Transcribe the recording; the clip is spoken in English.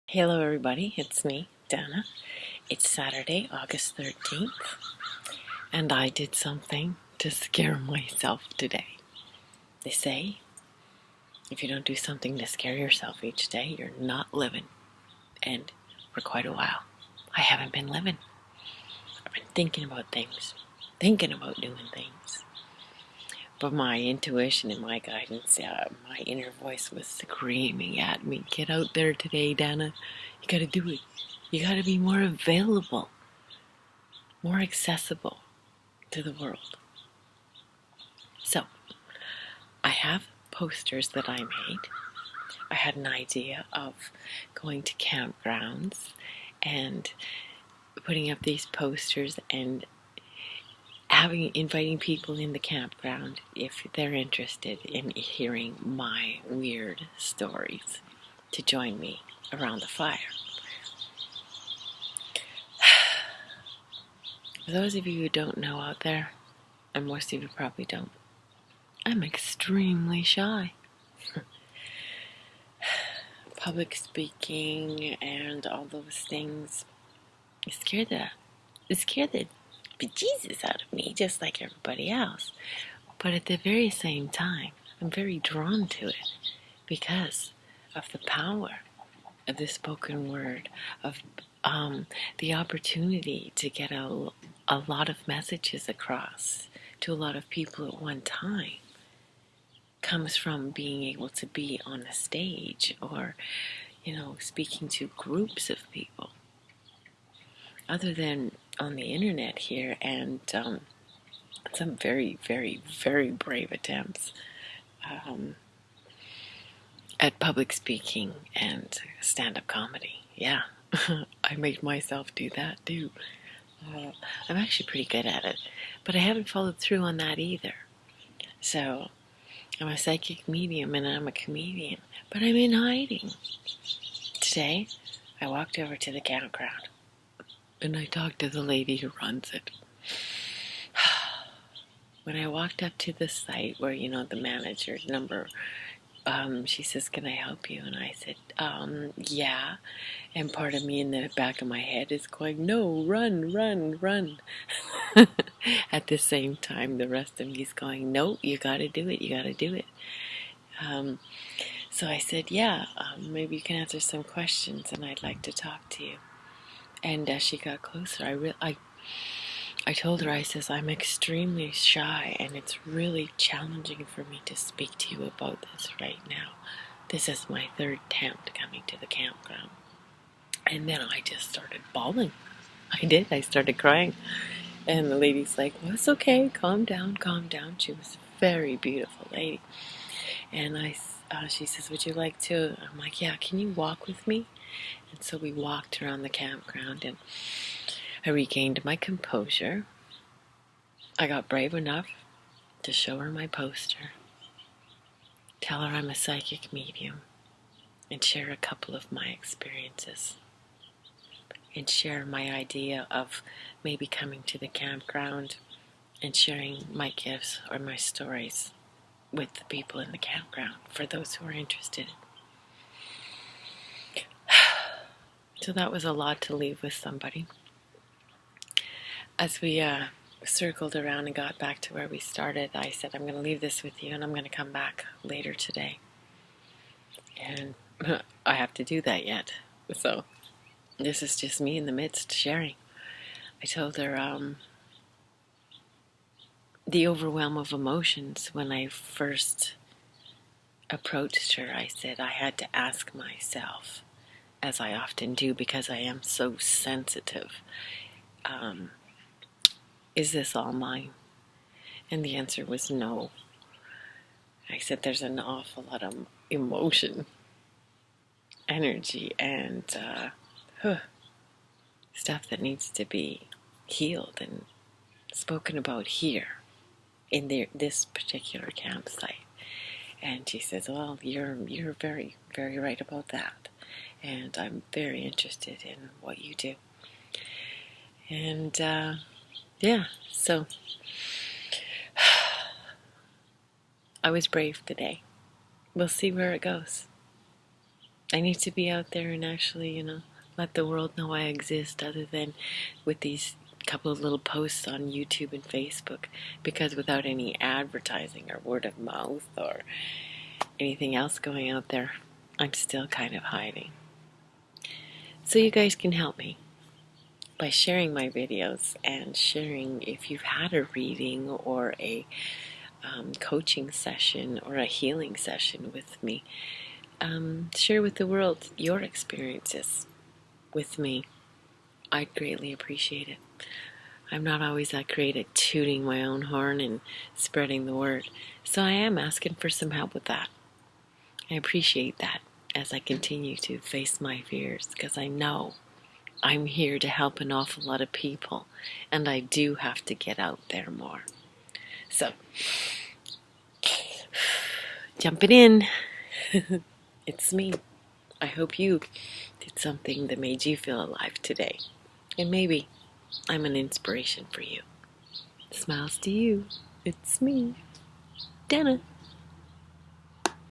Hello everybody, it's me, Dana. It's Saturday, August 13th, and I did something to scare myself today. They say, if you don't do something to scare yourself each day, you're not living. And for quite a while, I haven't been living. I've been thinking about things, thinking about doing things. But my intuition and my guidance, my inner voice was screaming at me, get out there today, Dana. You gotta do it. You gotta be more available, more accessible to the world. So, I have posters that I made. I had an idea of going to campgrounds and putting up these posters and inviting people in the campground if they're interested in hearing my weird stories to join me around the fire. For those of you who don't know out there, and most of you probably don't, I'm extremely shy. Public speaking and all those things scared the bejesus out of me, just like everybody else. But at the very same time, I'm very drawn to it because of the power of the spoken word, of the opportunity to get a lot of messages across to a lot of people at one time comes from being able to be on a stage or, speaking to groups of people. Other than on the internet here and some very, very, very brave attempts at public speaking and stand-up comedy. Yeah, I made myself do that too. I'm actually pretty good at it, but I haven't followed through on that either. So, I'm a psychic medium and I'm a comedian, but I'm in hiding. Today, I walked over to the campground and I talked to the lady who runs it. When I walked up to the site where, the manager number, she says, can I help you? And I said, yeah. And part of me in the back of my head is going, no, run, run, run. At the same time, the rest of me is going, no, you gotta do it, you gotta do it. So I said, yeah, maybe you can answer some questions and I'd like to talk to you. And as she got closer, I told her, I says, I'm extremely shy and it's really challenging for me to speak to you about this right now. This is my third attempt coming to the campground. And then I just started bawling. I started crying. And the lady's like, well, it's okay, calm down, calm down. She was a very beautiful lady. And she says, would you like to? I'm like, yeah, can you walk with me? And so we walked around the campground and I regained my composure. I got brave enough to show her my poster, tell her I'm a psychic medium, and share a couple of my experiences, and share my idea of maybe coming to the campground and sharing my gifts or my stories with the people in the campground for those who are interested. So that was a lot to leave with somebody. As we circled around and got back to where we started, I said, I'm going to leave this with you and I'm going to come back later today. And I have to do that yet. So this is just me in the midst sharing. I told her the overwhelm of emotions when I first approached her. I said I had to ask myself, as I often do because I am so sensitive, is this all mine? And the answer was no. I said there's an awful lot of emotion, energy, and stuff that needs to be healed and spoken about here in this particular campsite. And she says, well, you're very, very right about that. And I'm very interested in what you do. And yeah, so I was brave today. We'll see where it goes. I need to be out there and actually, let the world know I exist, other than with these couple of little posts on YouTube and Facebook, because without any advertising or word of mouth or anything else going out there, I'm still kind of hiding. So you guys can help me by sharing my videos and sharing if you've had a reading or a coaching session or a healing session with me. Share with the world your experiences with me. I'd greatly appreciate it. I'm not always that great at tooting my own horn and spreading the word, so I am asking for some help with that. I appreciate that as I continue to face my fears, because I know I'm here to help an awful lot of people, and I do have to get out there more. So, jumping in. It's me. I hope you did something that made you feel alive today. And maybe I'm an inspiration for you. Smiles to you. It's me, Dana.